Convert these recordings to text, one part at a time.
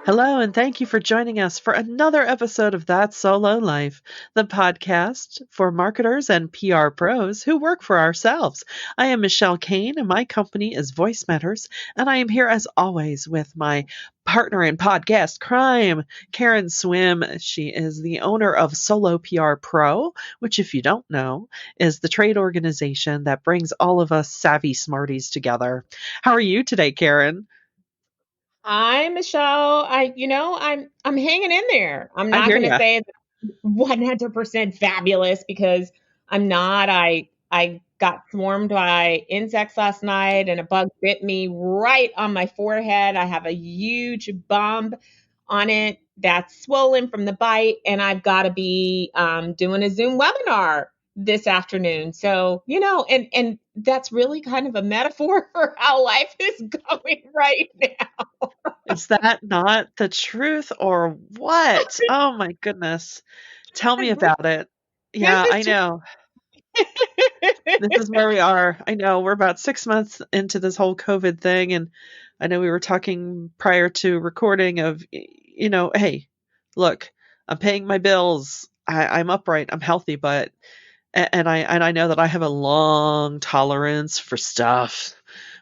Hello, and thank you for joining us for another episode of That Solo Life, the podcast for marketers and PR pros who work for ourselves. I am Michelle Kane, and my company is Voice Matters, and I am here as always with my partner in podcast crime, Karen Swim. She is the owner of Solo PR Pro, which, if you don't know, is the trade organization that brings all of us savvy smarties together. How are you today, Karen? Hi, Michelle. I'm hanging in there. I'm I not hear going to you. say it's 100% fabulous because I'm not. I got swarmed by insects last night and a bug bit me right on my forehead. I have a huge bump on it that's swollen from the bite, and I've got to be doing a Zoom webinar this afternoon. So, and that's really kind of a metaphor for how life is going right now. Is that not the truth or what? Oh my goodness. Tell me about it. This Yeah, is I true. know. This is where we are. I know we're about 6 months into this whole COVID thing. And I know we were talking prior to recording of, hey, look, I'm paying my bills. I'm upright. I'm healthy, but, and I know that I have a long tolerance for stuff.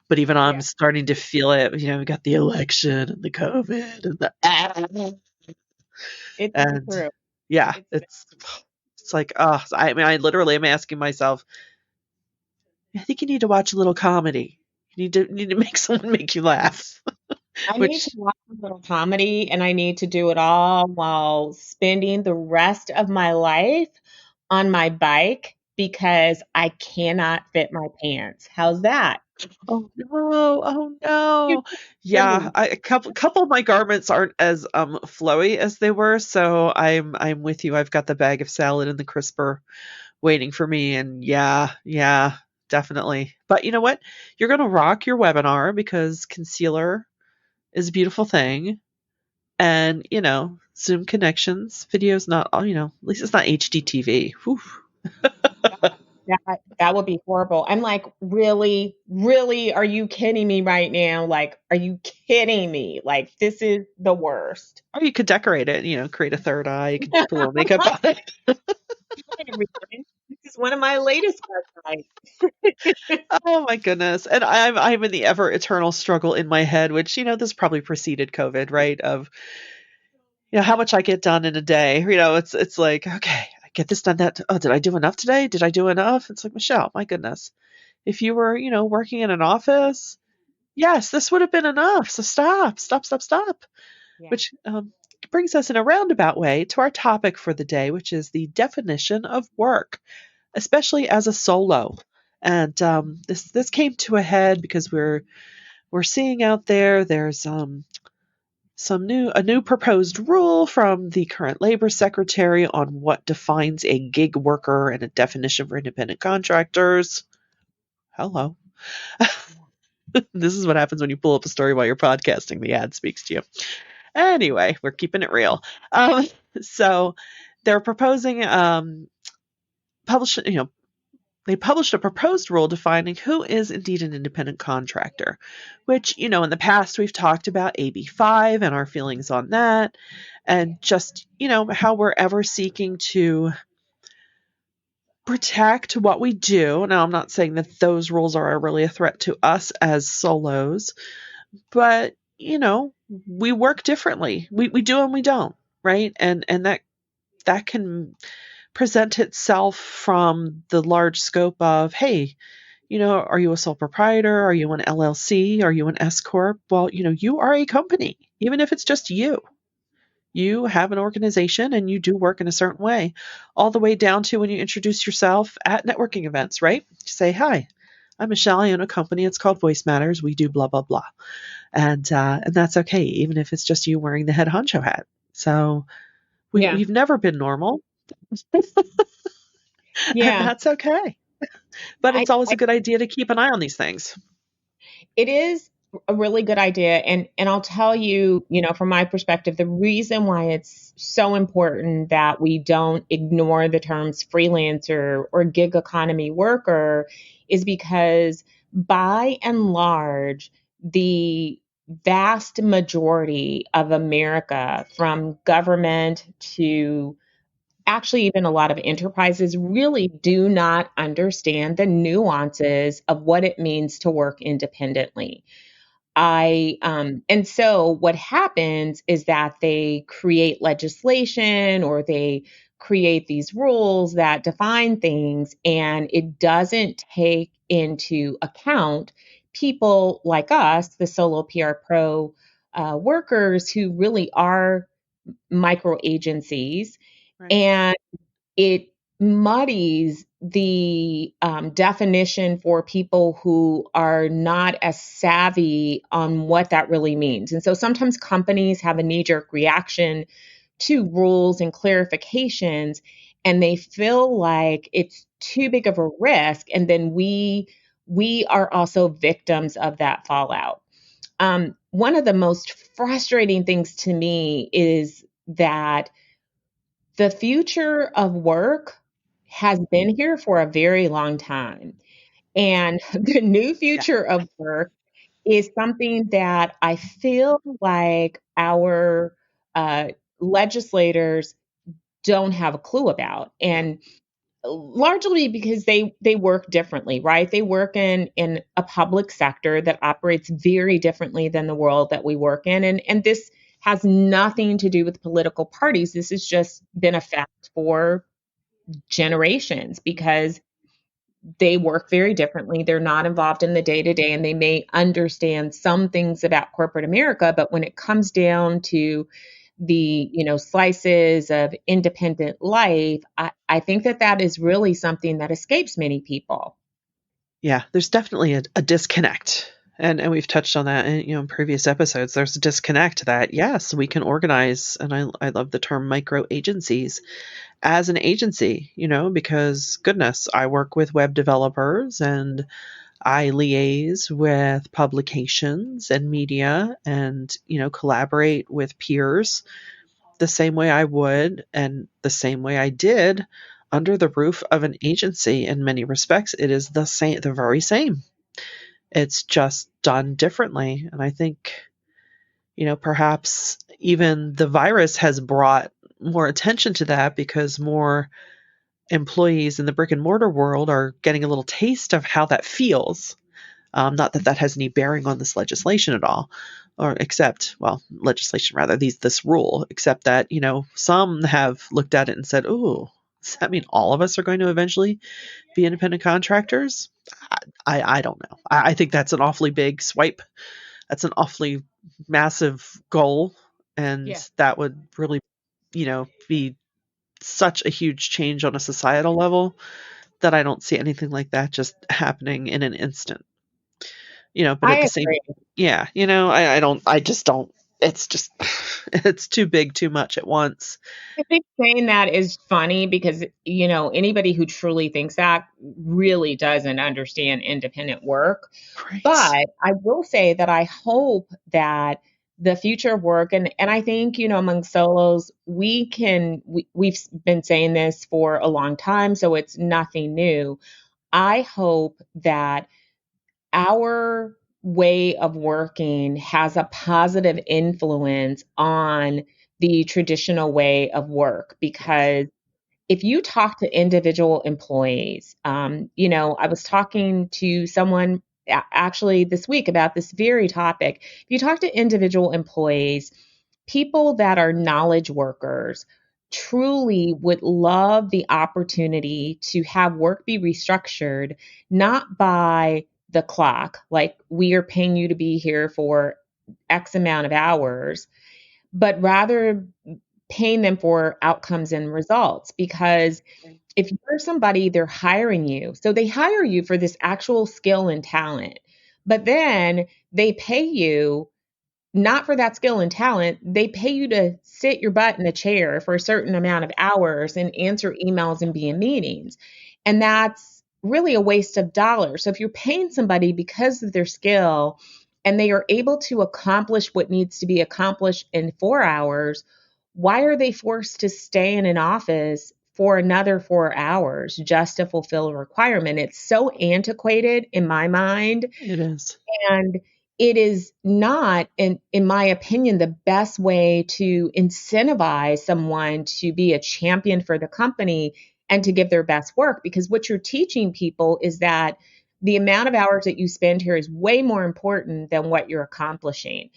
But even I'm Yeah, starting to feel it. We got the election and the COVID and it's and true. yeah, It's it's like, oh, I mean, I literally am asking myself, I think you need to watch a little comedy. You need to make someone make you laugh. I need to Which, watch a little comedy and I need to do it all while spending the rest of my life on my bike because I cannot fit my pants. How's that? oh no, oh You no. Yeah, silly. a couple of my garments aren't as flowy as they were, so I'm with you. I've got the bag of salad and the crisper waiting for me, and yeah, yeah, definitely. But you know what? You're gonna rock your webinar because concealer is a beautiful thing. And, Zoom connections, video's not all, at least it's not HDTV. Whew. That would be horrible. I'm like, really, really, are you kidding me right now? Like, are you kidding me? Like, this is the worst. Or you could decorate it, create a third eye. You could put a little makeup on it. This is one of my latest websites. Oh my goodness. And I'm in the ever eternal struggle in my head, which, this probably preceded COVID, right? Of, how much I get done in a day. It's like, okay, I get this done, that. Oh, did I do enough today? Did I do enough? It's like, Michelle, my goodness. If you were, working in an office, yes, this would have been enough. So stop, stop, stop, stop. Yeah. Which brings us in a roundabout way to our topic for the day, which is the definition of work, especially as a solo. And this came to a head because we're seeing out there's a new proposed rule from the current labor secretary on what defines a gig worker and a definition for independent contractors. Hello. This is what happens when you pull up a story while you're podcasting. The ad speaks to you. Anyway, we're keeping it real. Um, so they're proposing publish they published a proposed rule defining who is indeed an independent contractor, which, in the past we've talked about AB5 and our feelings on that, Yeah. and just, how we're ever seeking to protect what we do. Now, I'm not saying that those rules are really a threat to us as solos, but, we work differently. We do and we don't, right? And that can present itself from the large scope of, hey, are you a sole proprietor? Are you an LLC? Are you an S corp? Well, you are a company, even if it's just you. You have an organization and you do work in a certain way, all the way down to when you introduce yourself at networking events, right? You say, hi, I'm Michelle. I own a company. It's called Voice Matters. We do blah blah blah, and that's okay, even if it's just you wearing the head honcho hat. So Yeah. we've never been normal, and Yeah. that's okay. But I, it's always I a good idea to keep an eye on these things. It is a really good idea. And I'll tell you, from my perspective, the reason why it's so important that we don't ignore the terms freelancer or gig economy worker is because by and large, the vast majority of America, from government to actually even a lot of enterprises, really do not understand the nuances of what it means to work independently. And so what happens is that they create legislation or they create these rules that define things, and it doesn't take into account people like us, the solo PR pro workers, who really are micro agencies. Right. And it muddies the definition for people who are not as savvy on what that really means. And so sometimes companies have a knee jerk reaction to rules and clarifications, and they feel like it's too big of a risk. And then we are also victims of that fallout. One of the most frustrating things to me is that the future of work has been here for a very long time. And the new Yeah. future of work is something that I feel like our uh, legislators don't have a clue about. And largely because they work differently, right? They work in a public sector that operates very differently than the world that we work in, and this has nothing to do with political parties. This has just been a fact for generations because they work very differently. They're not involved in the day to day, and they may understand some things about corporate America, but when it comes down to the slices of independent life, I think that that is really something that escapes many people. Yeah, there's definitely a disconnect. And we've touched on that in previous episodes. There's a disconnect that yes, we can organize, and I love the term micro agencies as an agency, because goodness, I work with web developers and I liaise with publications and media and collaborate with peers the same way I would and the same way I did under the roof of an agency. In many respects, it is the very same. It's just done differently. And I think, perhaps even the virus has brought more attention to that because more employees in the brick and mortar world are getting a little taste of how that feels. Not that that has any bearing on this legislation at all, or except, well, legislation rather, this rule, except that, some have looked at it and said, "Ooh, does that mean all of us are going to eventually be independent contractors?" I don't know. I think that's an awfully big swipe. That's an awfully massive goal. And Yeah. that would really, be such a huge change on a societal level that I don't see anything like that just happening in an instant. But at I the same, agree. yeah, I just don't, it's just, it's too big, too much at once. I think saying that is funny because, anybody who truly thinks that really doesn't understand independent work. Right. But I will say that I hope that the future of work, and I think, among solos, we've been saying this for a long time, so it's nothing new. I hope that our way of working has a positive influence on the traditional way of work, Yes. because if you talk to individual employees, I was talking to someone actually this week about this very topic. If you talk to individual employees, people that are knowledge workers truly would love the opportunity to have work be restructured, not by the clock, like we are paying you to be here for X amount of hours, but rather paying them for outcomes and results. Because Right. if you're somebody, they're hiring you. So they hire you for this actual skill and talent, but then they pay you not for that skill and talent. They pay you to sit your butt in a chair for a certain amount of hours and answer emails and be in meetings. And that's really a waste of dollars. So if you're paying somebody because of their skill and they are able to accomplish what needs to be accomplished in 4 hours, why are they forced to stay in an office for another 4 hours just to fulfill a requirement? It's so antiquated in my mind. It is. And it is not, in my opinion, the best way to incentivize someone to be a champion for the company and to give their best work, because what you're teaching people is that the amount of hours that you spend here is way more important than what you're accomplishing.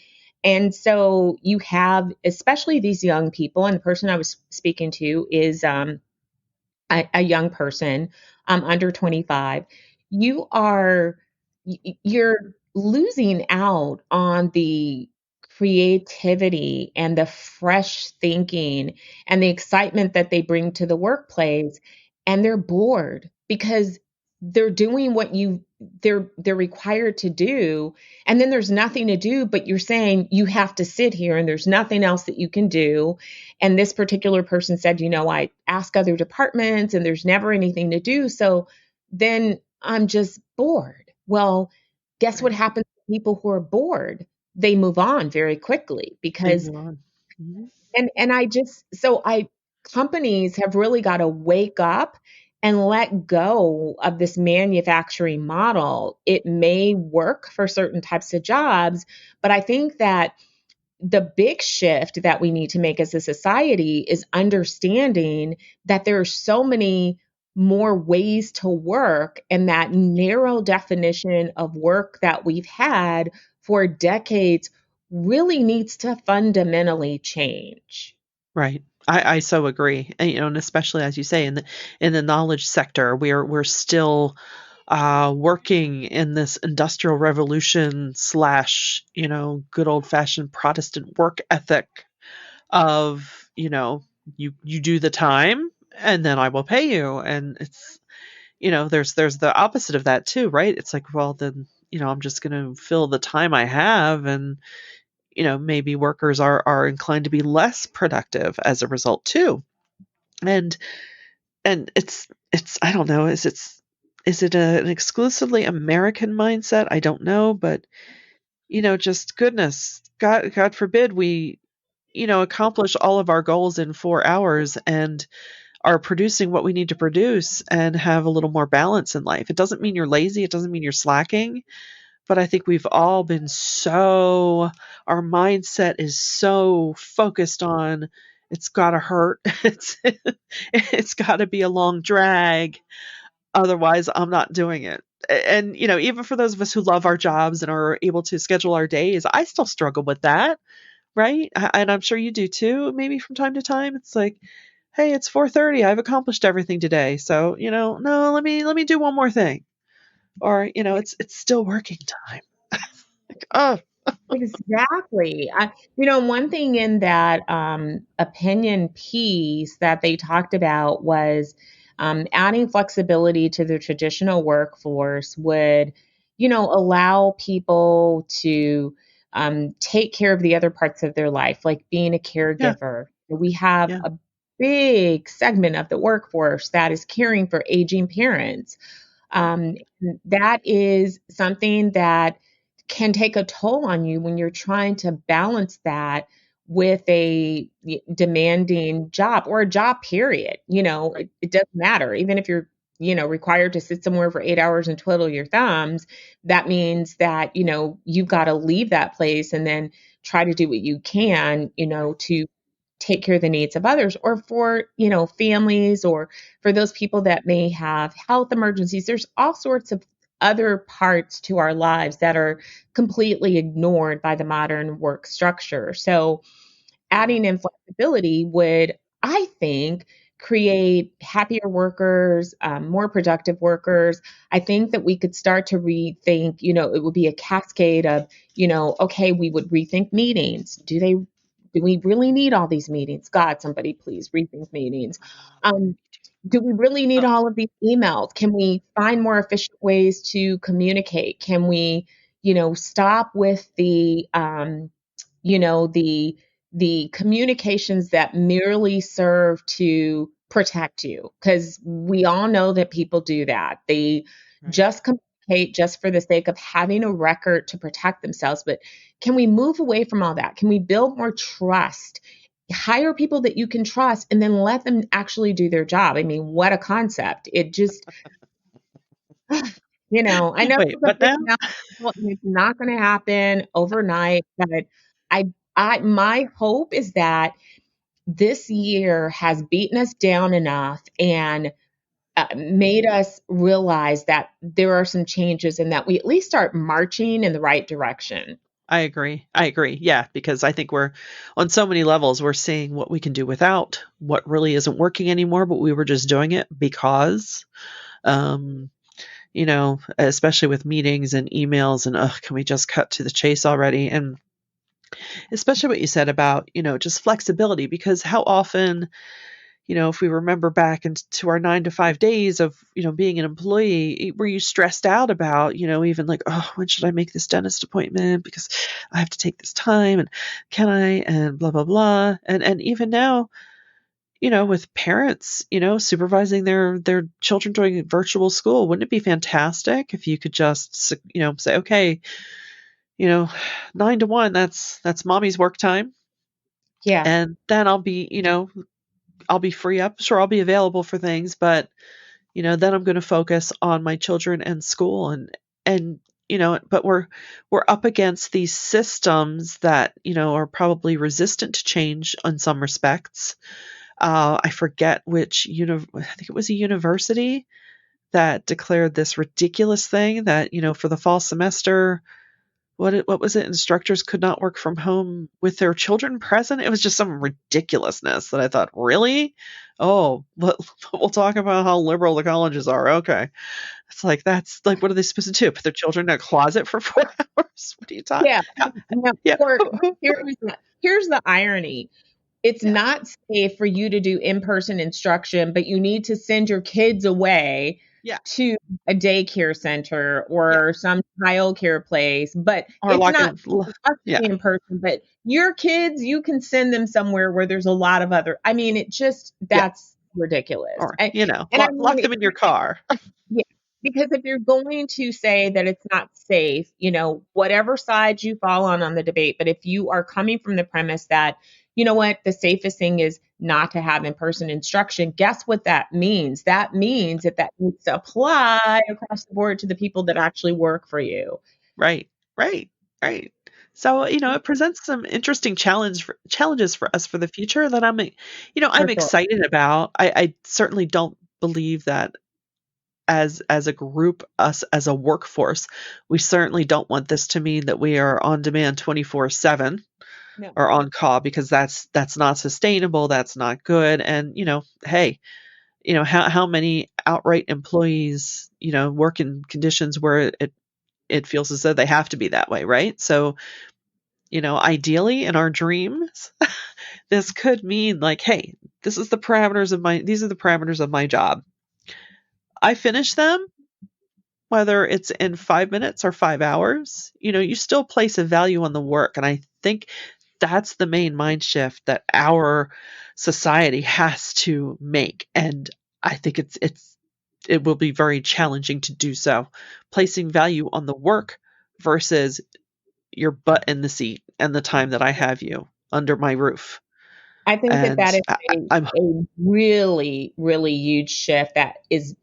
And so you have, especially these young people, and the person I was speaking to is a young person under 25. you are you're losing out on the creativity and the fresh thinking and the excitement that they bring to the workplace, and they're bored because they're doing what they're required to do, and then there's nothing to do, but you're saying you have to sit here and there's nothing else that you can do. And this particular person said, I ask other departments and there's never anything to do. So then I'm just bored. Well, guess what Right. happens to people who are bored? They move on very quickly They because, move on. Mhm. and I just, so I, companies have really got to wake up and let go of this manufacturing model. It may work for certain types of jobs, but I think that the big shift that we need to make as a society is understanding that there are so many more ways to work, and that narrow definition of work that we've had for decades really needs to fundamentally change. Right. I so agree. And, and especially as you say, in the knowledge sector, we're still working in this industrial revolution slash, good old fashioned Protestant work ethic of, you do the time and then I will pay you. And it's, there's the opposite of that too, right? It's like, well, then, I'm just going to fill the time I have, and maybe workers are inclined to be less productive as a result too. And it's I don't know, is it an exclusively American mindset? I don't know, but just goodness, God forbid we accomplish all of our goals in 4 hours and are producing what we need to produce and have a little more balance in life. It doesn't mean you're lazy. It doesn't mean you're slacking. But I think we've all been our mindset is so focused on it's got to hurt. It's got to be a long drag. Otherwise, I'm not doing it. And, even for those of us who love our jobs and are able to schedule our days, I still struggle with that, right? And I'm sure you do too, maybe from time to time. It's like, hey, it's 4:30. I've accomplished everything today. So, no, let me do one more thing. Or, it's still working time. Like, oh, Exactly. One thing in that opinion piece that they talked about was adding flexibility to the traditional workforce would, allow people to take care of the other parts of their life, like being a yeah, caregiver. We have yeah, a big segment of the workforce that is caring for aging parents. right. um, that is something that can take a toll on you when you're trying to balance that with a demanding job or a job period. Right. It doesn't matter. Even if you're, required to sit somewhere for 8 hours and twiddle your thumbs, that means that, you've got to leave that place and then try to do what you can, to take care of the needs of others, or for families, or for those people that may have health emergencies. There's all sorts of other parts to our lives that are completely ignored by the modern work structure. So Yeah. adding in flexibility would, I think, create happier workers, more productive workers. I think that we could start to rethink, it would be a cascade of, okay, we would rethink meetings. Do we really need all these meetings? God, somebody please rethink meetings. Um, do we really need Oh, all of these emails? Can we find more efficient ways to communicate? Can we, stop with the communications that merely serve to protect you? Because we all know that people do that. They right. just communicate just for the sake of having a record to protect themselves. But can we move away from all that? Can we build more trust? Hire people that you can trust and then let them actually do their job. I mean, what a concept. It just I know Wait, it's a what big now? mouthful and it's not going to happen overnight, but my hope is that this year has beaten us down enough and made us realize that there are some changes and that we at least start marching in the right direction. I agree. I agree. Yeah, because I think we're on so many levels, we're seeing what we can do without, what really isn't working anymore, but we were just doing it because, um, especially with meetings and emails and, can we just cut to the chase already? And especially what you said about, just flexibility, because how often, if we remember back into our 9 to 5 days of, being an employee, were you stressed out about, even like, oh, when should I make this dentist appointment? Because I have to take this time and can I, and blah, blah, blah. And even now, with parents, supervising their children doing virtual school, wouldn't it be fantastic if you could just, say, okay, you know, 9 to 1, that's mommy's work time. Yeah. And then I'll be free up. Sure, I'll be available for things, but then I'm going to focus on my children and school and but we're up against these systems that are probably resistant to change in some respects. I forget which I think it was a university that declared this ridiculous thing that for the fall semester, what was it? Instructors could not work from home with their children present. It was just some ridiculousness that I thought, really? Oh, but we'll talk about how liberal the colleges are. Okay. It's like, that's like, what are they supposed to do? Put their children in a closet for 4 hours? What are you talking? Yeah. No, Yeah. or here's the irony. It's Yeah. not safe for you to do in-person instruction, but you need to send your kids away Yeah. to a daycare center Yeah. or some childcare place. But Or it's like not a, safe for us to yeah. be in person, but your kids, you can send them somewhere where there's a lot of other. I mean, Yeah. that's ridiculous. Or, And I mean, lock them in your car. yeah, because if you're going to say that it's not safe, whatever side you fall on the debate, but if you are coming from the premise that, you know what, the safest thing is not to have in-person instruction, guess what that means? That means that needs to apply across the board to the people that actually work for you. Right. Right. Right. So, it presents some interesting challenges for us for the future that I'm For sure. excited about. I certainly don't believe that as a group, us as a workforce, we certainly don't want this to mean that we are on demand 24/7 No, or on call, because that's not sustainable, that's not good. And, hey, how many outright employees, work in conditions where it feels as though they have to be that way, right? So, ideally in our dreams, this could mean like, hey, these are the parameters of my job. I finish them, whether it's in 5 minutes or 5 hours, you still place a value on the work. And I think that's the main mind shift that our society has to make. And I think it will be very challenging to do so, placing value on the work versus your butt in the seat and the time that I have you under my roof. I think that And that is a I'm a really, really huge shift that is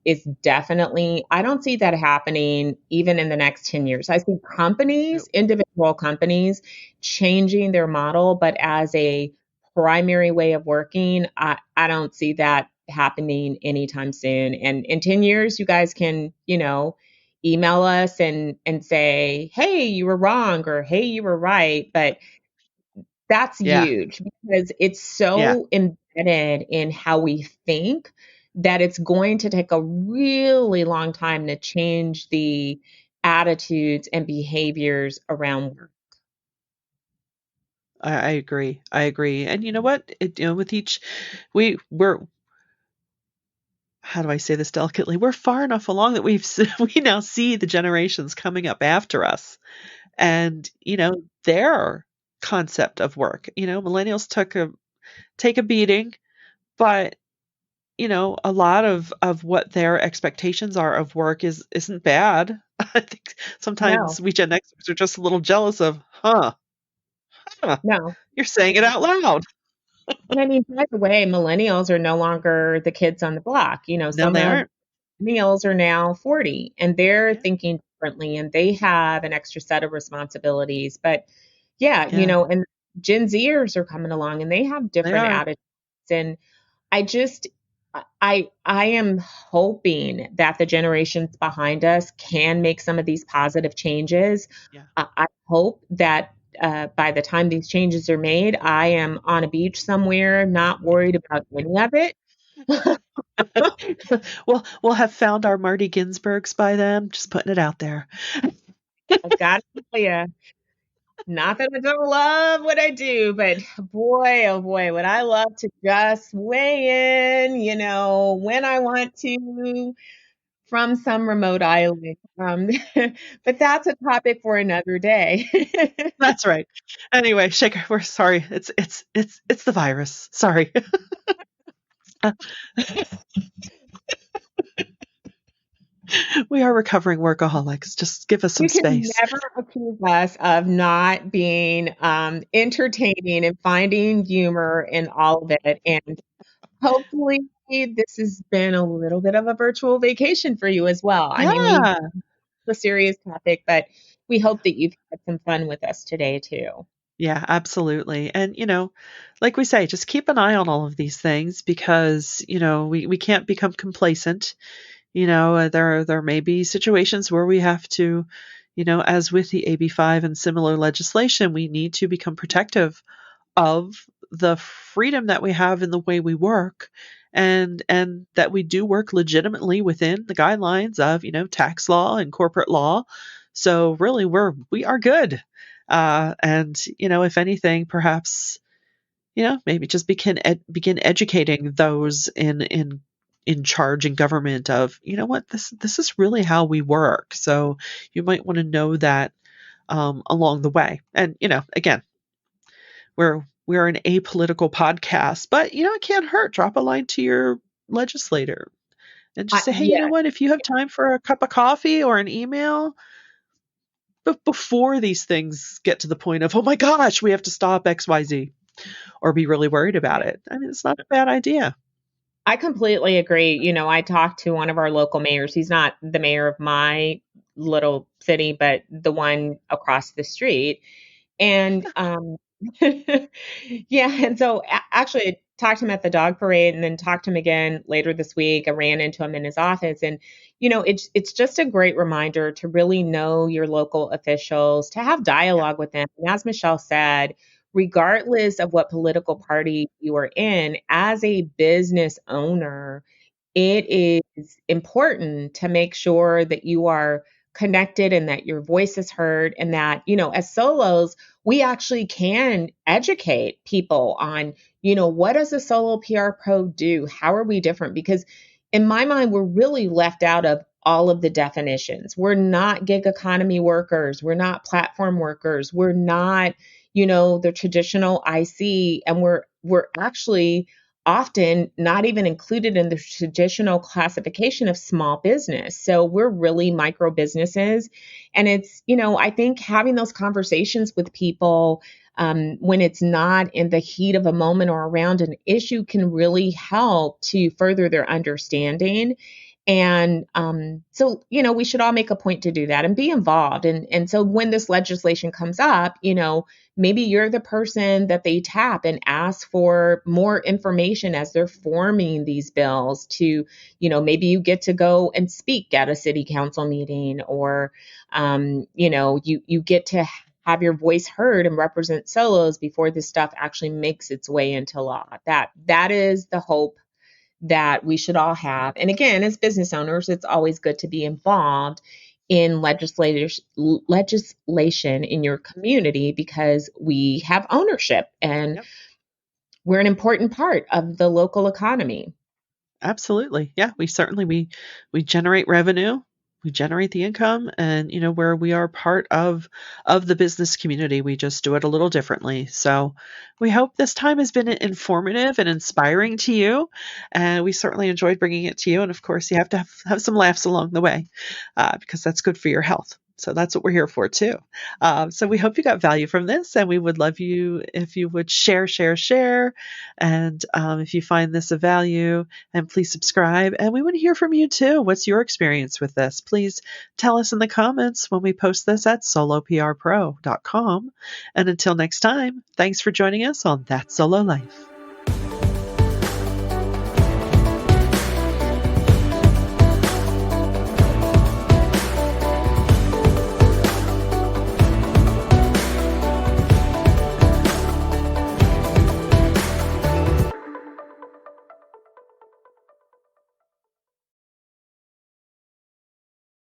definitely I don't see that happening even in the next 10 years. I see companies, individual companies changing their model, but as a primary way of working, I don't see that happening anytime soon. And in 10 years, you guys can, email us and say, "Hey, you were wrong," or "Hey, you were right." But that's yeah, huge because it's yeah. so embedded in how we think that it's going to take a really long time to change the attitudes and behaviors around work. I agree. I agree. And you know what? With each, we're how do I say this delicately? We're far enough along that we now see the generations coming up after us, and their concept of work. Millennials take a beating, but a lot of what their expectations are of work isn't bad. I think No, sometimes we Gen Xers are just a little jealous of, huh, no. you're saying it out loud. And I mean, by the way, millennials are no longer the kids on the block. No, they aren't. millennials are now 40 and they're Yeah. thinking differently and they have an extra set of responsibilities. But yeah, Yeah. and Gen Zers are coming along and they have They different are. attitudes. And I just I am hoping that the generations behind us can make some of these positive changes. Yeah. I hope that by the time these changes are made, I am on a beach somewhere, not worried about any of it. We'll have found our Marty Ginsburgs by then. Just putting it out there. I've got to tell you, not that I don't love what I do, but boy, oh boy, would I love to just weigh in, when I want to from some remote island. But that's a topic for another day. That's right. Anyway, Shaker, we're sorry. It's the virus. Sorry. We are recovering workaholics. Just give us some You can space. never accuse us of not being entertaining and finding humor in all of it. And hopefully, this has been a little bit of a virtual vacation for you as well. I mean, we Yeah. a serious topic, but we hope that you've had some fun with us today too. Yeah, absolutely. And, like we say, just keep an eye on all of these things because, we can't become complacent. There may be situations where we have to, as with the AB5 and similar legislation, we need to become protective of the freedom that we have in the way we work and that we do work legitimately within the guidelines of, tax law and corporate law. So really we are good. And if anything, perhaps maybe just begin educating those in charge in government of, what, this is really how we work. So you might want to know that along the way. And again, we're an apolitical podcast, but it can't hurt. Drop a line to your legislator and just say, hey, you know Yes, what? If you have time for a cup of coffee or an email, but before these things get to the point of, oh my gosh, we have to stop XYZ or be really worried about it. I mean, it's not a bad idea. I completely agree. I talked to one of our local mayors. He's not the mayor of my little city, but the one across the street. And yeah, and so actually I talked to him at the dog parade and then talked to him again later this week. I ran into him in his office and it's just a great reminder to really know your local officials, to have Yeah. dialogue with them. And as Michelle said, regardless of what political party you are in, as a business owner, it is important to make sure that you are connected and that your voice is heard and that, as solos, we actually can educate people on, what does a solo PR pro do? How are we different? Because in my mind, we're really left out of all of the definitions. We're not gig economy workers. We're not platform workers. We're not, the traditional IC. And we're actually often not even included in the traditional classification of small business. So we're really micro businesses. And it's, I think having those conversations with people when it's not in the heat of a moment or around an issue can really help to further their understanding. And so, we should all make a point to do that and be involved. And so when this legislation comes up, maybe you're the person that they tap and ask for more information as they're forming these bills to, maybe you get to go and speak at a city council meeting or, you get to have your voice heard and represent solos before this stuff actually makes its way into law. That is the hope that we should all have. And again, as business owners, it's always good to be involved in legislation in your community because we have ownership and Yep. we're an important part of the local economy. Absolutely. Yeah, we generate revenue, we generate the income, and where we are part of the business community, we just do it a little differently. So, we hope this time has been informative and inspiring to you, and we certainly enjoyed bringing it to you. And of course, you have to have some laughs along the way, because that's good for your health. So that's what we're here for too. So we hope you got value from this, and we would love you if you would share, share, share. And if you find this of value, and please subscribe. And we want to hear from you too. What's your experience with this? Please tell us in the comments when we post this at soloprpro.com. And until next time, thanks for joining us on That Solo Life.